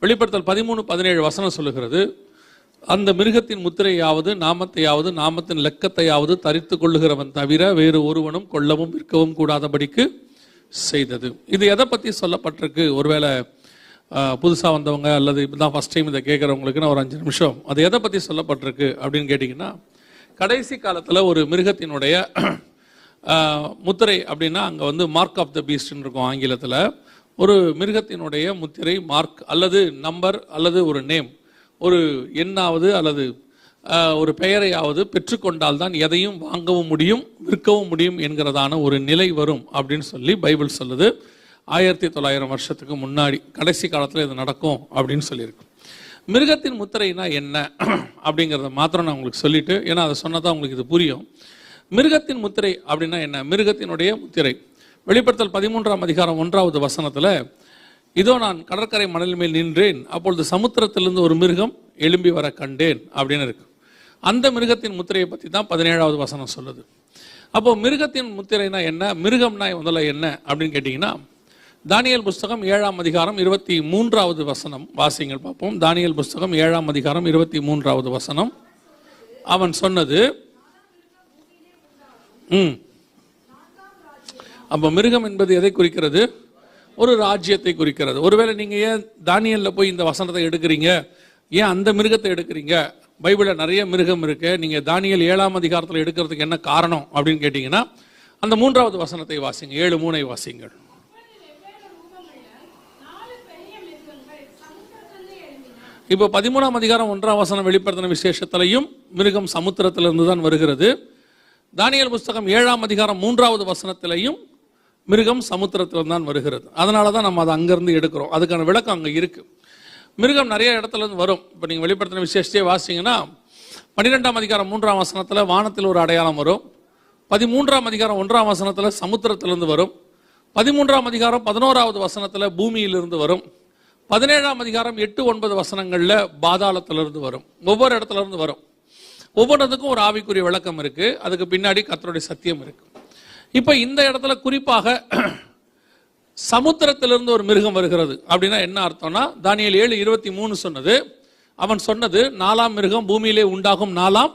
வெளிப்படுத்தல் 13:17 வசனம் சொல்லுகிறது, அந்த மிருகத்தின் முத்திரையாவது நாமத்தையாவது நாமத்தின் லெக்கத்தையாவது தரித்து கொள்ளுகிறவன் தவிர வேறு ஒருவனும் கொள்ளவும் விற்கவும் கூடாதபடிக்கு செய்தது. இது எதை பற்றி சொல்லப்பட்டிருக்கு? ஒருவேளை புதுசாக வந்தவங்க அல்லது இப்போதான் ஃபஸ்ட் டைம் இதை கேட்குறவங்களுக்குன்னு ஒரு 5 நிமிஷம் அது எதை பற்றி சொல்லப்பட்டிருக்கு அப்படின்னு கேட்டிங்கன்னா, கடைசி காலத்தில் ஒரு மிருகத்தினுடைய முத்திரை அப்படின்னா அங்கே வந்து மார்க் ஆஃப் த பீஸ்ட்னு இருக்கும் ஆங்கிலத்தில். ஒரு மிருகத்தினுடைய முத்திரை மார்க் அல்லது நம்பர் அல்லது ஒரு நேம், ஒரு எண்ணாவது அல்லது ஒரு பெயரையாவது பெற்றுக்கொண்டால் தான் எதையும் வாங்கவும் முடியும் விற்கவும் முடியும் என்கிறதான ஒரு நிலை வரும் அப்படின்னு சொல்லி பைபிள் சொல்லுது. 1900 வருஷத்துக்கு முன்னாடி கடைசி காலத்தில் இது நடக்கும் அப்படின்னு சொல்லியிருக்கு. மிருகத்தின் முத்திரைனா என்ன அப்படிங்கிறத மாத்திரம் நான் உங்களுக்கு சொல்லிட்டு, ஏன்னா அதை சொன்னதான் உங்களுக்கு இது புரியும். மிருகத்தின் முத்திரை அப்படின்னா என்ன? மிருகத்தினுடைய முத்திரை வெளிப்படுத்தல் 13ஆம் அதிகாரம் 1வது வசனத்தில், இதோ நான் கடற்கரை மணல் மேல் நின்றேன், அப்பொழுது சமுத்திரத்திலிருந்து ஒரு மிருகம் எழும்பி வர கண்டேன் அப்படின்னு இருக்கு. அந்த மிருகத்தின் முத்திரையை பற்றி தான் 17வது வசனம் சொல்லுது. அப்போ மிருகத்தின் முத்திரைனா என்ன, மிருகம்னா முதல்ல என்ன அப்படின்னு கேட்டிங்கன்னா, தானியேல் புஸ்தகம் 7ஆம் அதிகாரம் 23வது வசனம் வாசிங்கள் பார்ப்போம். தானியேல் புஸ்தகம் 7ஆம் அதிகாரம் 23வது வசனம். அவன் சொன்னது, அப்போ மிருகம் என்பது எதை குறிக்கிறது? ஒரு ராஜ்யத்தை குறிக்கிறது. ஒருவேளை நீங்கள் ஏன் தானியேலில் போய் இந்த வசனத்தை எடுக்கிறீங்க, ஏன் அந்த மிருகத்தை எடுக்கிறீங்க? பைபிளில் நிறைய மிருகம் இருக்கு, நீங்கள் தானியேல் 7ஆம் அதிகாரத்தில் எடுக்கிறதுக்கு என்ன காரணம் அப்படின்னு கேட்டிங்கன்னா, அந்த 3வது வசனத்தை வாசிங்க, 7:3 வாசிங்கள். இப்போ 13ஆம் அதிகாரம் 1ஆம் வசனம் வெளிப்படுத்தின விசேஷத்திலையும் மிருகம் சமுத்திரத்திலிருந்து தான் வருகிறது. தானியேல் புஸ்தகம் 7ஆம் அதிகாரம் 3வது வசனத்திலையும் மிருகம் சமுத்திரத்திலிருந்து தான் வருகிறது. அதனால தான் நம்ம அதை அங்கேருந்து எடுக்கிறோம். அதுக்கான விளக்கம் அங்கே இருக்கு. மிருகம் நிறைய இடத்துல இருந்து வரும். இப்போ நீங்கள் வெளிப்படுத்தின விசேஷத்தையே வாசிங்கன்னா, 12ஆம் அதிகாரம் 3ஆம் வசனத்தில் வானத்தில் ஒரு அடையாளம் வரும். 13ஆம் அதிகாரம் 1ஆம் வசனத்தில் சமுத்திரத்திலிருந்து வரும். 13ஆம் அதிகாரம் 11வது வசனத்தில் பூமியிலிருந்து வரும். 17ஆம் அதிகாரம் 8-9 வசனங்களில் பாதாளத்திலிருந்து வரும். ஒவ்வொரு இடத்துல இருந்து வரும். ஒவ்வொன்றதுக்கும் ஒரு ஆவிக்குரிய விளக்கம் இருக்கு. அதுக்கு பின்னாடி கர்த்தருடைய சத்தியம் இருக்கு. இப்போ இந்த இடத்துல குறிப்பாக சமுத்திரத்திலிருந்து ஒரு மிருகம் வருகிறது அப்படின்னா என்ன அர்த்தம்னா, தானியேல் 7:23 சொன்னது, அவன் சொன்னது 4ஆம் மிருகம் பூமியிலே உண்டாகும் 4ஆம்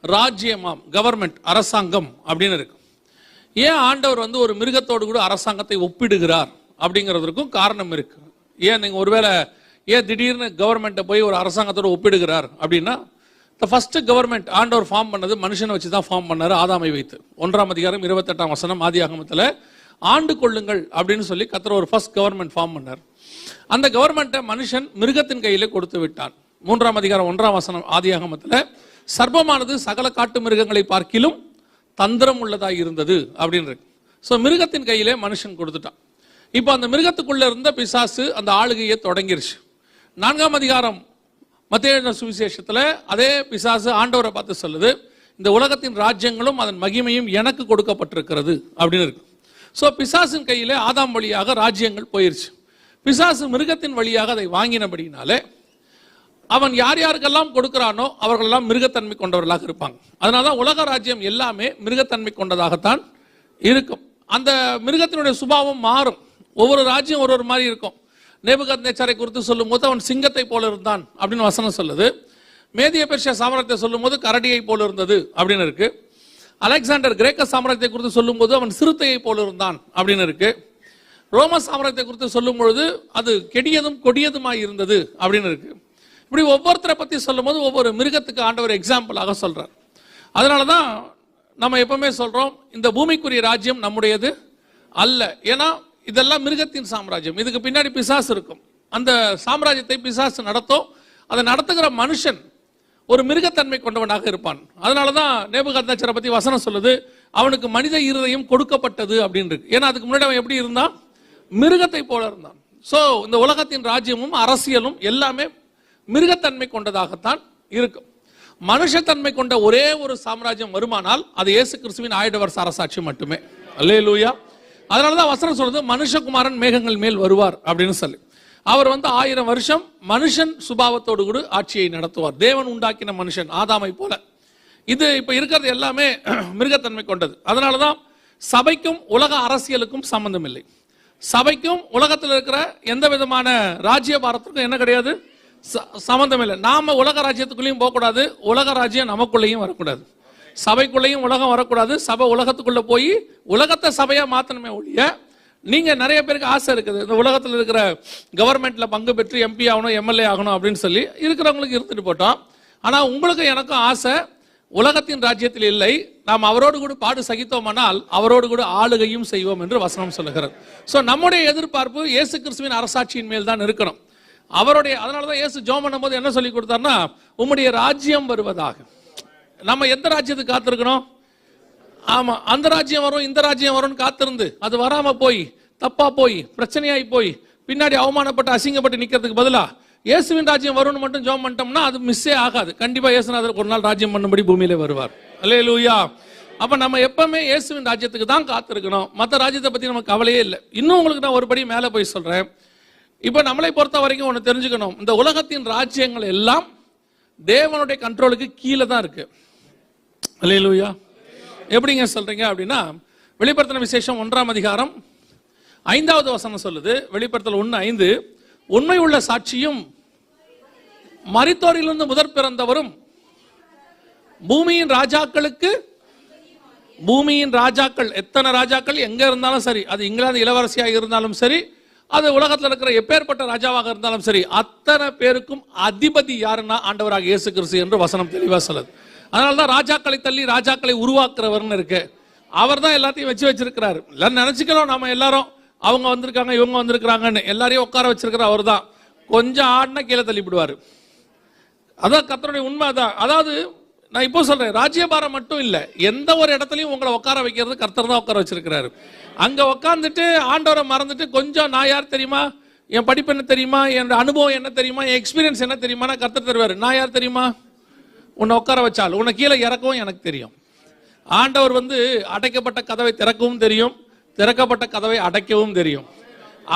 ராஜ்யமாம், கவர்மெண்ட், அரசாங்கம் அப்படின்னு இருக்கு. ஏன் ஆண்டவர் வந்து ஒரு மிருகத்தோடு கூட அரசாங்கத்தை ஒப்பிடுகிறார் அப்படிங்கிறதுக்கும் காரணம் இருக்கு. ஏன் நீங்கள் ஒருவேளை ஏன் திடீர்னு கவர்மெண்ட்டை போய் ஒரு அரசாங்கத்தோடு ஒப்பிடுகிறார் அப்படின்னா, ஃபர்ஸ்ட் கவர்மெண்ட் ஆண்டவர் ஃபார்ம் பண்ணது மனுஷனை வச்சு தான் ஃபார்ம் பண்ணாரு, ஆதாமை வைத்து. 1ஆம் அதிகாரம் 28ஆம் வசனம் ஆதியாகமத்தில், ஆண்டு கொள்ளுங்கள் அப்படின்னு சொல்லி கர்த்தர் ஒரு ஃபர்ஸ்ட் கவர்மெண்ட் ஃபார்ம் பண்ணார். அந்த கவர்மெண்ட்டை மனுஷன் மிருகத்தின் கையிலே கொடுத்து விட்டான். 3ஆம் அதிகாரம் 1ஆம் வசனம் ஆதியாகமத்தில், சர்ப்பமானது சகல காட்டு மிருகங்களை பார்க்கிலும் தந்திரம் உள்ளதாக இருந்தது அப்படின்னு இருக்கு. ஸோ மிருகத்தின் கையிலே மனுஷன் கொடுத்துட்டான். இப்போ அந்த மிருகத்துக்குள்ள இருந்த பிசாசு அந்த ஆளுகையை தொடங்கிருச்சு. 4ஆம் அதிகாரம் மத்தேயு சுவிசேஷத்தில் அதே பிசாசு ஆண்டவரை பார்த்து சொல்லுது, இந்த உலகத்தின் ராஜ்யங்களும் அதன் மகிமையும் எனக்கு கொடுக்கப்பட்டிருக்கிறது அப்படின்னு இருக்கு. ஸோ பிசாசின் கையிலே ஆதாம் வழியாக ராஜ்யங்கள் போயிருச்சு. பிசாசு மிருகத்தின் வழியாக அதை வாங்கினபடினாலே அவன் யார் யாருக்கெல்லாம் கொடுக்கிறானோ அவர்களெல்லாம் மிருகத்தன்மை கொண்டவர்களாக இருப்பாங்க. அதனால தான் உலக ராஜ்யம் எல்லாமே மிருகத்தன்மை கொண்டதாகத்தான் இருக்கும். அந்த மிருகத்தினுடைய சுபாவம் மாறும். ஒவ்வொரு ராஜ்யம் ஒரு மாதிரி இருக்கும். நேபுகத்நேச்சாரை குறித்து சொல்லும் போது அவன் சிங்கத்தை போல இருந்தான் அப்படின்னு வசனம் சொல்லுது. மேதிய பெர்ஷியா சாம்ராஜ்யத்தை சொல்லும் போது கரடியை போல இருந்தது அப்படின்னு இருக்கு. அலெக்சாண்டர் கிரேக்க சாம்ராஜ்யத்தை குறித்து சொல்லும் போது அவன் சிறுத்தையை போல இருந்தான் அப்படின்னு இருக்கு. ரோம சாம்ராஜ்யத்தை குறித்து சொல்லும் பொழுது அது கெடியதும் கொடியதுமாய் இருந்தது அப்படின்னு இருக்கு. இப்படி ஒவ்வொருத்தரை பற்றி சொல்லும் போது ஒவ்வொரு மிருகத்துக்கு ஆண்டவர் எக்ஸாம்பிளாக சொல்றார். அதனாலதான் நம்ம எப்பவுமே சொல்றோம், இந்த பூமிக்குரிய ராஜ்யம் நம்முடையது அல்ல. ஏன்னா இதெல்லாம் மிருகத்தின் சாம்ராஜ்யம். இதுக்கு பின்னாடி பிசாசு இருக்கும். அந்த சாம்ராஜ்யத்தை பிசாசு நடத்தும். அதை நடத்துகிற மனுஷன் ஒரு மிருகத்தன்மை கொண்டவனாக இருப்பான். அதனாலதான் நேபுகாத்நேச்சரை பத்தி வசனம் சொல்லுது, அவனுக்கு மனித இருதயம் கொடுக்கப்பட்டது அப்படின்னு இருக்கு. ஏன்னா அதுக்கு முன்னாடி அவன் எப்படி இருந்தான்? மிருகத்தை போல இருந்தான். ஸோ இந்த உலகத்தின் ராஜ்யமும் அரசியலும் எல்லாமே மிருகத்தன்மை கொண்டதாகத்தான் இருக்கும். மனுஷத்தன்மை கொண்ட ஒரே ஒரு சாம்ராஜ்யம் வருமானால் அது இயேசு கிறிஸ்துவின் 1000 வருஷ அரசாட்சி மட்டுமே. அல்லேலூயா. அதனாலதான் வசனம் சொல்றது, மனுஷகுமாரன் மேகங்கள் மேல் வருவார் அப்படின்னு சொல்லி. அவர் 1000 வருஷம் மனுஷன் சுபாவத்தோடு கூட ஆட்சியை நடத்துவார். தேவன் உண்டாக்கின மனுஷன் ஆதாமை போல. இது இப்ப இருக்கிறது எல்லாமே மிருகத்தன்மை கொண்டது. அதனாலதான் சபைக்கும் உலக அரசியலுக்கும் சம்பந்தம் இல்லை. சபைக்கும் உலகத்தில் இருக்கிற எந்த விதமான ராஜ்ய பாரத்துக்கும் என்ன கிடையாது, சம்பந்தம் இல்லை. நாம உலக ராஜ்யத்துக்குள்ளேயும் போகக்கூடாது, உலக ராஜ்யம் நமக்குள்ளேயும் வரக்கூடாது. சபைக்குள்ளேயும் உலகம் வரக்கூடாது. சபை உலகத்துக்குள்ள போய் உலகத்தை சபையா மாத்தணுமே ஒழிய, நீங்க நிறைய பேருக்கு ஆசை இருக்குது இந்த உலகத்தில் இருக்கிற கவர்மெண்ட்ல பங்கு பெற்று எம்பி ஆகணும், எம்எல்ஏ ஆகணும் அப்படின்னு சொல்லி இருக்கிறவங்களுக்கு இருந்துட்டு போட்டோம். ஆனா உங்களுக்கு எனக்கும் ஆசை உலகத்தின் ராஜ்யத்தில் இல்லை, நாம் அவரோடு கூட பாடு சகித்தோமானால் அவரோடு கூட ஆளுகையும் செய்வோம் என்று வசனம் சொல்லுகிறது. சோ நம்முடைய எதிர்பார்ப்பு இயேசு கிறிஸ்துவின் அரசாட்சியின் மேல் தான் இருக்கணும். அவருடைய, அதனாலதான் இயேசு ஜெபம் பண்ணும்போது என்ன சொல்லி கொடுத்தாருன்னா, உம்முடைய ராஜ்யம் வருவதாக. நம்ம எந்த ராஜ்யத்துக்கு காத்திருக்கணும்? ஆமா, அந்த ராஜ்யம் வரும் இந்த ராஜ்யம் வரும்னு காத்திருந்து அது வராம போய் தப்பா போய் பிரச்சனையாய் போய் பின்னாடி அவமானப்பட்டு அசிங்கப்பட்டு நிக்கிறதுக்கு பதிலா இயேசுவின் ராஜ்யம் வரும்னு மட்டும் ஜெபம் பண்ணிட்டோம்னா அது மிஸ்ஸே ஆகாது. கண்டிப்பா இயேசுநாதர் ஒரு நாள் ராஜ்யம் பண்ணும்படி பூமியிலே வருவார். அல்லேலூயா. அப்ப நம்ம எப்பவுமே இயேசுவின் ராஜ்யத்துக்கு தான் காத்திருக்கணும். மற்ற ராஜ்யத்தை பத்தி நமக்கு கவலையே இல்லை. இன்னும் உங்களுக்கு நான் ஒருபடி மேல போய் சொல்றேன். இப்ப நம்மளை பொறுத்த வரைக்கும் ஒண்ணு தெரிஞ்சுக்கணும், இந்த உலகத்தின் ராஜ்யங்கள் எல்லாம் தேவனுடைய கண்ட்ரோலுக்கு கீழே தான் இருக்கு. அல்லேலூயா. எப்படிங்க சொல்றீங்க அப்படின்னா, வெளிப்படுத்தின விசேஷம் 1ஆம் அதிகாரம் 5வது வசனம் சொல்லுது. வெளிப்படுத்தல் 1:5, உண்மை உள்ள சாட்சியும் மரித்தோரிலிருந்து முதற் பிறந்தவரும் பூமியின் ராஜாக்களுக்கு, பூமியின் ராஜாக்கள் எத்தனை ராஜாக்கள் எங்க இருந்தாலும் சரி, அது இங்கிலாந்து இளவரசியாக இருந்தாலும் சரி, அது உலகத்தில் இருக்கிற எப்பேற்பட்ட ராஜாவாக இருந்தாலும் சரி, அத்தனை பேருக்கும் அதிபதி யாருன்னா ஆண்டவராக இயேசு கிறிஸ்து என்று வசனம் தெளிவா சொல்லுது. அதனாலதான் ராஜாக்களை தள்ளி ராஜாக்களை உருவாக்குறவர்னு இருக்கு. அவர் தான் எல்லாத்தையும் வச்சிருக்கிறாரு. எல்லாரும் நினைச்சுக்கிறோம் நாம எல்லாரும் அவங்க வந்திருக்காங்க இவங்க வந்திருக்கிறாங்கன்னு, எல்லாரையும் உட்கார வச்சிருக்கிற அவர் தான். கொஞ்சம் ஆடினா கீழே தள்ளிவிடுவாரு. அதான் கர்த்தருடைய உண்மை. அதான், அதாவது நான் இப்போ சொல்றேன், ராஜ்யபாரம் மட்டும் இல்ல, எந்த ஒரு இடத்துலயும் உங்களை உட்கார வைக்கிறது கர்த்தர் தான் உட்கார வச்சிருக்கிறாரு. அங்க உட்கார்ந்துட்டு ஆண்டவரை மறந்துட்டு கொஞ்சம் நான் யார் தெரியுமா, என் படிப்பு என்ன தெரியுமா, என் அனுபவம் என்ன தெரியுமா, என் எக்ஸ்பீரியன்ஸ் என்ன தெரியுமா, கர்த்தர் தருவாரு. நான் யார் தெரியுமா, உன்னை உட்கார வச்சால் உன்னை கீழே இறக்கவும் எனக்கு தெரியும். ஆண்டவர் அடைக்கப்பட்ட கதவை திறக்கவும் தெரியும், திறக்கப்பட்ட கதவை அடைக்கவும் தெரியும்.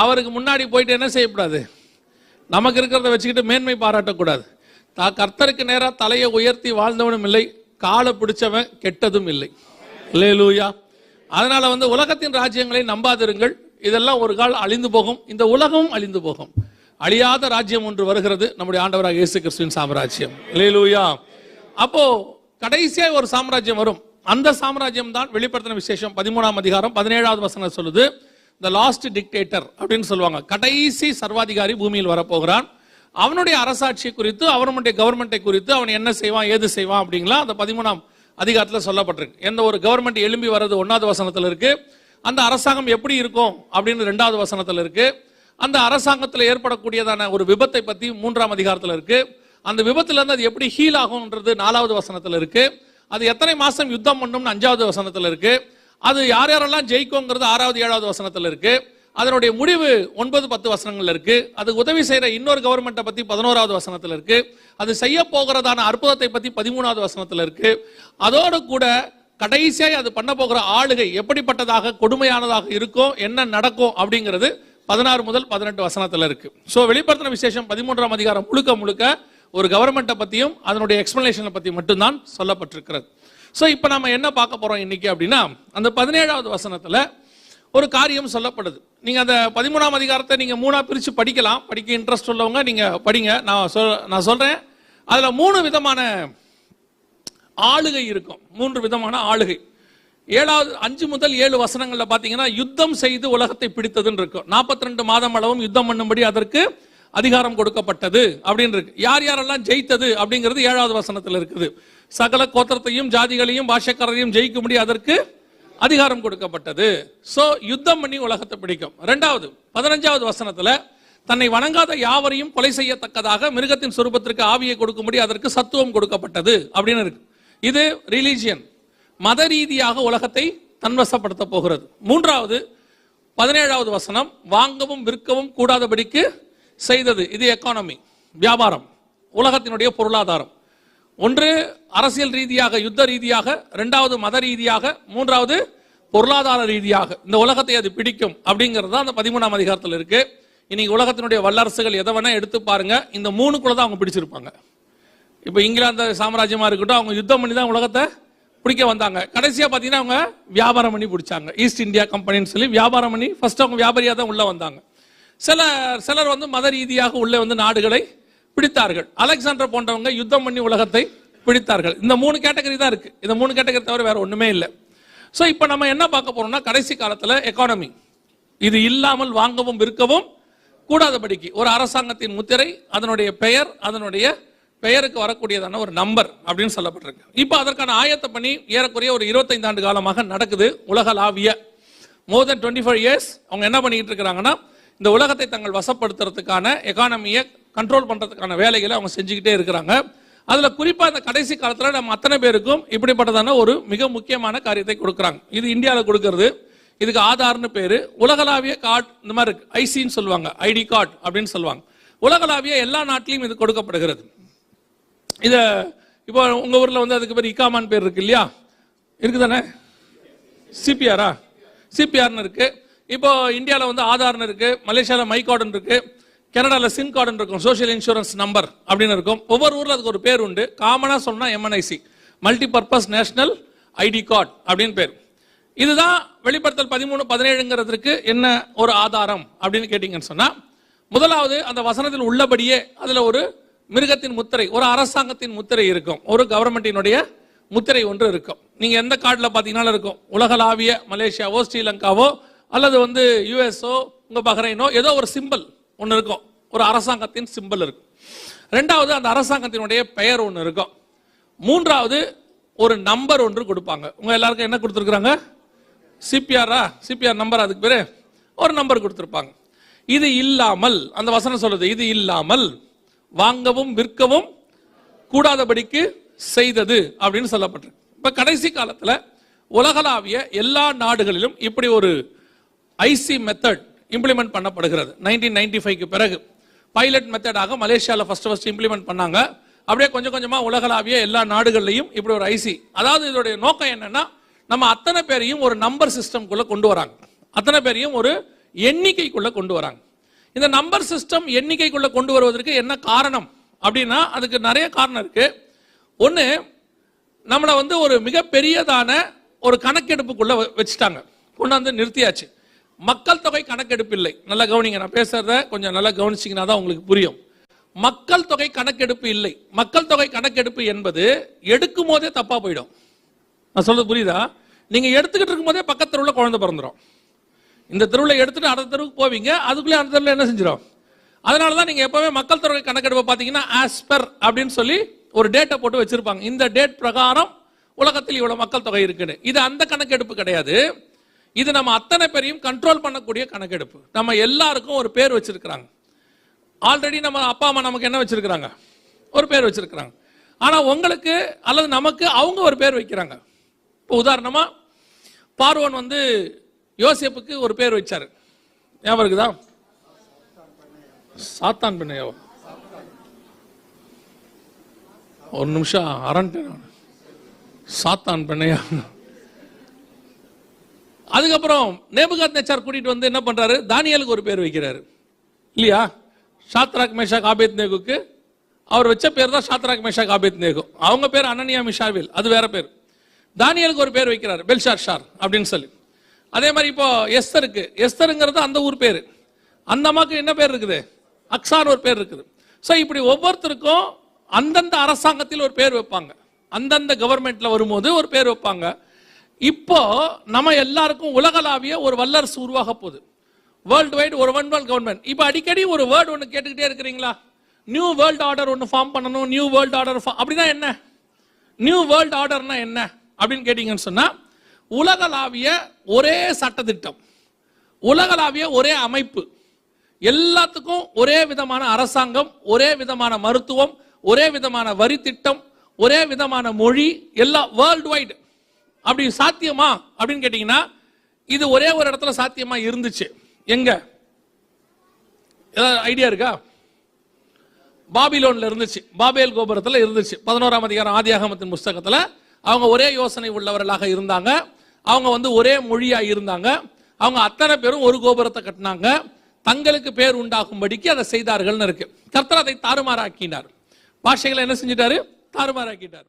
அவருக்கு முன்னாடி போயிட்டு என்ன செய்யக்கூடாது, நமக்கு இருக்கிறத வச்சுக்கிட்டு மேன்மை பாராட்டக்கூடாது. கர்த்தருக்கு நேரா தலையை உயர்த்தி வாழ்ந்தவனும் இல்லை, காலை பிடிச்சவன் கெட்டதும் இல்லை. அல்லேலூயா. அதனால உலகத்தின் ராஜ்யங்களை நம்பாதிருங்கள். இதெல்லாம் ஒரு கால் அழிந்து போகும், இந்த உலகமும் அழிந்து போகும். அழியாத ராஜ்யம் ஒன்று வருகிறது, நம்முடைய ஆண்டவராக இயேசு கிறிஸ்துவின் சாம்ராஜ்யம். அல்லேலூயா. அப்போ கடைசியா ஒரு சாம்ராஜ்யம் வரும். அந்த சாம்ராஜ்யம் தான் வெளிப்படுத்தின விசேஷம் 13ஆம் அதிகாரம் 17வது வசனம் சொல்லுது. த லாஸ்ட் டிக்டேட்டர் அப்படின்னு சொல்லுவாங்க. கடைசி சர்வாதிகாரி பூமியில் வரப்போகிறான். அவனுடைய அரசாட்சி குறித்து, அவனுடைய கவர்மெண்டை குறித்து, அவன் என்ன செய்வான் ஏது செய்வான் அப்படிங்களா அந்த 13ஆம் அதிகாரத்தில் சொல்லப்பட்டிருக்கு. எந்த ஒரு கவர்மெண்ட் எழும்பி வர்றது 1வது வசனத்தில் இருக்கு. அந்த அரசாங்கம் எப்படி இருக்கும் அப்படின்னு 2வது வசனத்தில் இருக்கு. அந்த அரசாங்கத்தில் ஏற்படக்கூடியதான ஒரு விபத்தை பத்தி 3ஆம் அதிகாரத்தில் இருக்கு. அந்த விபத்துல இருந்து அது எப்படி ஹீல் ஆகும்ன்றது 4வது வசனத்துல இருக்கு. அது எத்தனை மாசம் யுத்தம் பண்ணும்னு 5வது வசனத்துல இருக்கு. அது யார் யாரெல்லாம் ஜெயிக்கும்ங்கிறது 6வது 7வது வசனத்துல இருக்கு. அதனுடைய முடிவு 9, 10 வசனங்கள்ல இருக்கு. அது உதவி செய்யற இன்னொரு கவர்மெண்ட்டை பத்தி 11வது வசனத்துல இருக்கு. அது செய்ய போகிறதான அற்புதத்தை பத்தி 13வது வசனத்துல இருக்கு. அதோடு கூட கடைசியாய் அது பண்ண போகிற ஆளுகை எப்படிப்பட்டதாக கொடுமையானதாக இருக்கும், என்ன நடக்கும் அப்படிங்கிறது 16 முதல் 18 வசனத்துல இருக்கு. சோ வெளிப்படுத்தின விசேஷம் 13ஆம் அதிகாரம் முழுக்க முழுக்க ஒரு கவர்மெண்ட்டை பத்தியும் அதனுடைய எக்ஸ்பிளனேஷனை பத்தி மட்டும்தான் சொல்லப்பட்டிருக்கிறது. சோ இப்போ நம்ம என்ன பார்க்க போறோம் இன்னைக்கு அப்படின்னா, அந்த 17வது வசனத்துல ஒரு காரியம் சொல்லப்படுது. நீங்க அந்த 13ஆம் அதிகாரத்தை நீங்க 3ஆ பிரிச்சு படிக்கலாம். படிக்க இன்ட்ரெஸ்ட் உள்ளவங்க நீங்க படிங்க. நான் சொல்றேன், அதுல 3 விதமான ஆளுகை இருக்கும். 3 விதமான ஆளுகை. 5 முதல் 7 வசனங்கள்ல பாத்தீங்கன்னா யுத்தம் செய்து உலகத்தை பிடித்ததுன்னு இருக்கும். 42 மாதம் அளவும் யுத்தம் பண்ணும்படி அதற்கு அதிகாரம் கொடுக்கப்பட்டது அப்படின்னு இருக்கு. யார் யாரெல்லாம் ஜெயித்தது அப்படிங்கிறது 7வது வசனத்தில் இருக்குது. சகல கோத்திரத்தையும் ஜாதிகளையும் பாஷைக்காரரையும் ஜெயிக்கும்படி அதற்கு அதிகாரம் கொடுக்கப்பட்டது. சோ யுத்தம் பண்ணி உலகத்தை பிடிக்கும். 2வது 15வது வசனத்துல தன்னை வணங்காத யாவரையும் கொலை செய்யத்தக்கதாக மிருகத்தின் சொரூபத்திற்கு ஆவியை கொடுக்கும்படி அதற்கு சத்துவம் கொடுக்கப்பட்டது அப்படின்னு இருக்கு. இது ரிலிஜியன், மத ரீதியாக உலகத்தை தன்வசப்படுத்த போகிறது. 3வது 17வது வசனம் வாங்கவும் விற்கவும் கூடாதபடிக்கு செய்தது. இது எக்கானமி, வியாபாரம், உலகத்தினுடைய பொருளாதாரம். ஒன்று அரசியல் ரீதியாக யுத்த ரீதியாக, 2வது மத ரீதியாக, 3வது பொருளாதார ரீதியாக இந்த உலகத்தை அது பிடிக்கும் அப்படிங்கிறது தான் அந்த 13ஆம் அதிகாரத்தில் இருக்கு. இன்னைக்கு உலகத்தினுடைய வல்லரசுகள் எதை வேணா எடுத்து பாருங்க, இந்த 3க்குள்ள தான் அவங்க பிடிச்சிருப்பாங்க. இப்போ இங்கிலாந்து சாம்ராஜ்யமா இருக்கட்டும், அவங்க யுத்தம் பண்ணி தான் உலகத்தை பிடிக்க வந்தாங்க. கடைசியா பாத்தீங்கன்னா அவங்க வியாபாரம் பண்ணி பிடிச்சாங்க. ஈஸ்ட் இந்தியா கம்பெனின்னு சொல்லி வியாபாரம் பண்ணி ஃபர்ஸ்ட் அவங்க வியாபாரியா தான் உள்ள வந்தாங்க. சிலர் வந்து மத ரீதியாக உள்ளே வந்து நாடுகளை பிடித்தார்கள். அலெக்சாண்டர் போன்றவங்க யுத்தம் பண்ணி உலகத்தை பிடித்தார்கள். இந்த 3 கேட்டகரி தான் இருக்கு. இந்த 3 கேட்டகரி தவிர வேற ஒண்ணுமே இல்லை. ஸோ இப்போ நம்ம என்ன பார்க்க போறோம்னா, கடைசி காலத்தில் எக்கானமி இது இல்லாமல் வாங்கவும் விற்கவும் கூடாதபடிக்கு ஒரு அரசாங்கத்தின் முத்திரை, அதனுடைய பெயர், அதனுடைய பெயருக்கு வரக்கூடியதான ஒரு நம்பர் அப்படின்னு சொல்லப்பட்டிருக்கு. இப்போ அதற்கான ஆயத்த பணி ஏறக்குறைய ஒரு 25 ஆண்டு காலமாக நடக்குது. உலகளாவிய மோர் தென் 25 இயர்ஸ் அவங்க என்ன பண்ணிக்கிட்டு இருக்கிறாங்கன்னா, இந்த உலகத்தை தங்கள் வசப்படுத்துறதுக்கான எக்கானமியை கண்ட்ரோல் பண்றதுக்கான வேலைகளை அவங்க செஞ்சுக்கிட்டே இருக்கிறாங்க. அதுல குறிப்பா இந்த கடைசி காலத்துல நம்ம அத்தனை பேருக்கும் இப்படிப்பட்டதான ஒரு மிக முக்கியமான காரியத்தை கொடுக்குறாங்க. இது இந்தியாவில் கொடுக்கறது. இதுக்கு ஆதார்னு பேரு. உலகளாவிய கார்டு இந்த மாதிரி இருக்கு. ஐசின்னு சொல்லுவாங்க, ஐடி கார்டு அப்படின்னு சொல்லுவாங்க. உலகளாவிய எல்லா நாட்டிலையும் இது கொடுக்கப்படுகிறது. இத இப்போ உங்க ஊர்ல வந்து அதுக்கு பேர் இகாமான் பேர் இருக்கு இல்லையா? இருக்குதானே? சிபிஆரா? சிபிஆர்னு இருக்கு. இப்போ இந்தியாவில் வந்து ஆதார்னு இருக்கு, மலேசியாவில் மை கார்டுன்னு இருக்கு, கனடாவில் சின் கார்டுன்னு இருக்கும், சோஷியல் இன்சூரன்ஸ் நம்பர் அப்படின்னு இருக்கும். ஒவ்வொரு ஊரில் அதுக்கு ஒரு பேர் உண்டு. காமனாக சொன்னால் MNIC, multi purpose national ID card அப்படின்னு பேர். இதுதான் வெளிப்படுத்தல் 13-17ங்கிறதுக்கு என்ன ஒரு ஆதாரம் அப்படின்னு கேட்டீங்கன்னு சொன்னா, முதலாவது அந்த வசனத்தில் உள்ளபடியே அதுல ஒரு மிருகத்தின் முத்திரை, ஒரு அரசாங்கத்தின் முத்திரை இருக்கும், ஒரு கவர்மெண்டினுடைய முத்திரை ஒன்று இருக்கும். நீங்க எந்த கார்டுல பாத்தீங்கன்னா இருக்கும், உலகளாவிய மலேசியாவோ ஸ்ரீலங்காவோ அல்லது வந்து யுஎஸ்ஓ உங்க பஹ்ரைனோ ஏதோ ஒரு சிம்பிள் ஒன்று இருக்கும், ஒரு அரசாங்கத்தின் சிம்பிள் இருக்கும். ரெண்டாவது அந்த அரசாங்கத்தினுடைய பெயர் ஒன்று இருக்கும். மூன்றாவது ஒரு நம்பர் ஒன்று கொடுப்பாங்க. உங்க எல்லாருக்கும் என்ன கொடுத்துருக்காங்க? சிபிஆரா? சிபிஆர் நம்பர், அதுக்கு பேரு ஒரு நம்பர் கொடுத்திருப்பாங்க. இது இல்லாமல் அந்த வசனம் சொல்லுது, இது இல்லாமல் வாங்கவும் விற்கவும் கூடாதபடிக்கு செய்தது அப்படின்னு சொல்லப்பட்டிருக்கு. இப்ப கடைசி காலத்துல உலகளாவிய எல்லா நாடுகளிலும் இப்படி ஒரு ஐசி மெத்தட் இம்ப்ளிமெண்ட் பண்ணப்படுகிறது. 1995க்கு பிறகு பைலட் மெத்தடாக மலேசியாவில் ஃபர்ஸ்ட் இம்ப்ளிமெண்ட் பண்ணாங்க. அப்படியே கொஞ்சம் கொஞ்சமா உலகளாவிய எல்லா நாடுகள்லையும் இப்படி ஒரு ஐசி, அதாவது இதோடைய நோக்கம் என்னன்னா, நம்ம அத்தனை பேரையும் ஒரு நம்பர் சிஸ்டம்குள்ள கொண்டு வராங்க, அத்தனை பேரையும் ஒரு எண்ணிக்கைக்குள்ள கொண்டு வராங்க. இந்த நம்பர் சிஸ்டம் எண்ணிக்கைக்குள்ள கொண்டு வருவதற்கு என்ன காரணம் அப்படின்னா, அதுக்கு நிறைய காரணம் இருக்கு. ஒன்று, நம்மளை வந்து ஒரு மிகப்பெரியதான ஒரு கணக்கெடுப்புக்குள்ள வச்சுட்டாங்க, கொண்டாந்து நிறுத்தியாச்சு. மக்கள் தொகை கணக்கெடுப்பு இல்லை. நல்லா கவனிங்க, நான் பேசுறத கொஞ்சம் நல்லா கவனிச்சிங்கன்னா தான் உங்களுக்கு புரியும். மக்கள் தொகை கணக்கெடுப்பு இல்லை. மக்கள் தொகை கணக்கெடுப்பு என்பது எடுக்கும் போதே தப்பா போயிடும். நான் சொல்றது புரியுதா? நீங்க எடுத்துக்கிட்டு இருக்கும் போதே பக்கத்து தெருவுல குழந்தை பிறந்துடும். இந்த தெருவில் எடுத்துட்டு அடுத்த தெருவுக்கு போவீங்க, அதுக்குள்ளே அந்த தெருவில் என்ன செஞ்சிடும். அதனாலதான் நீங்க எப்பவுமே மக்கள் தொகை கணக்கெடுப்பை பார்த்தீங்கன்னா ஆஸ்பர் அப்படின்னு சொல்லி ஒரு டேட்டை போட்டு வச்சிருப்பாங்க. இந்த டேட் பிரகாரம் உலகத்தில் இவ்வளவு மக்கள் தொகை இருக்குன்னு. இது அந்த கணக்கெடுப்பு கிடையாது. இது நம்ம அத்தனை பேரையும் கண்ட்ரோல் பண்ணக்கூடிய கணக்கெடுப்பு. நம்ம எல்லாருக்கும் ஒரு பேர் வச்சிருக்கிறாங்க. ஆல்ரெடி நம்ம அப்பா அம்மா நமக்கு என்ன வச்சிருக்கிறாங்க? ஒரு பேர் வச்சிருக்கிறாங்க. ஆனா உங்களுக்கு அல்லது நமக்கு அவங்க ஒரு பேர் வைக்கிறாங்க. இப்போ உதாரணமா பார்வோன் வந்து யோசேப்புக்கு ஒரு பேர் வச்சாரு, ஞாபகம் இருக்குதா? சாத்தான் பின்னையோ. ஒரு நிமிஷம் அரண்டேன், சாத்தான் பின்னையா. அதுக்கப்புறம் நேபுகாத்நேச்சார் கூட்டிட்டு வந்து என்ன பண்றாரு? தானியேலுக்கு ஒரு பேர் வைக்கிறாரு இல்லையா? ஷாத்ராக் மேஷாக் ஆபேத்நேகுக்கு அவர் வச்ச பேர் தான் ஷாத்ராக் மேஷாக் ஆபேத்நேகு. அவங்க பேர் அனனியா மிஷாவில், அது வேற பேர். தானியேலுக்கு ஒரு பேர் வைக்கிறாரு, பெல்ஷாத்சார் அப்படின்னு சொல்லி. அதே மாதிரி இப்போ எஸ்தருக்கு, எஸ்தருங்கிறது அந்த ஊர் பேரு. அந்த அம்மாக்கு என்ன பேர் இருக்குது? அக்ஸார் ஒரு பேர் இருக்குது. ஸோ இப்படி ஒவ்வொருத்தருக்கும் அந்தந்த அரசாங்கத்தில் ஒரு பேர் வைப்பாங்க, அந்தந்த கவர்மெண்ட்ல வரும்போது ஒரு பேர் வைப்பாங்க. இப்போ நம்ம எல்லாருக்கும் உலகளாவிய ஒரு வல்லரசு உருவாக போகுது, வேர்ல்டு வைட் ஒரு ஒன் வேர்ல்ட் கவர்மெண்ட். இப்போ அடிக்கடி ஒரு வேர்டு ஒன்று கேட்டுக்கிட்டே இருக்கிறீங்களா? நியூ வேர்ல்டு ஆர்டர் ஒன்று ஃபார்ம் பண்ணணும், நியூ வேர்ல்டு ஆர்டர் அப்படின்னா என்ன? நியூ வேர்ல்டு ஆர்டர்னா என்ன அப்படின்னு கேட்டீங்கன்னு சொன்னா, உலகளாவிய ஒரே சட்டத்திட்டம், உலகளாவிய ஒரே அமைப்பு, எல்லாத்துக்கும் ஒரே விதமான அரசாங்கம், ஒரே விதமான மருத்துவம், ஒரே விதமான வரி திட்டம், ஒரே விதமான மொழி, எல்லாம் வேர்ல்டு வைடு. அப்படி சாத்தியமா அப்படின்னு கேட்டீங்கன்னா, இது ஒரே ஒரு இடத்துல சாத்தியமா இருந்துச்சு. எங்க? ஏதாவது ஐடியா இருக்கா? பாபிலோன்ல இருந்துச்சு, பாபேல் கோபுரத்தில் இருந்துச்சு. 11ஆம் அதிகாரம் ஆதியாகமத்தின் புஸ்தகத்தில் அவங்க ஒரே யோசனை உள்ளவர்களாக இருந்தாங்க, அவங்க வந்து ஒரே மொழியா இருந்தாங்க, அவங்க அத்தனை பேரும் ஒரு கோபுரத்தை கட்டினாங்க, தங்களுக்கு பேர் உண்டாகும்படிக்கு அதை செய்தார்கள் இருக்கு. கர்த்தர் அதை தாறுமாறாக்கினார், பாஷைகளை என்ன செஞ்சிட்டாரு? தாறுமாறாக்கிட்டார்.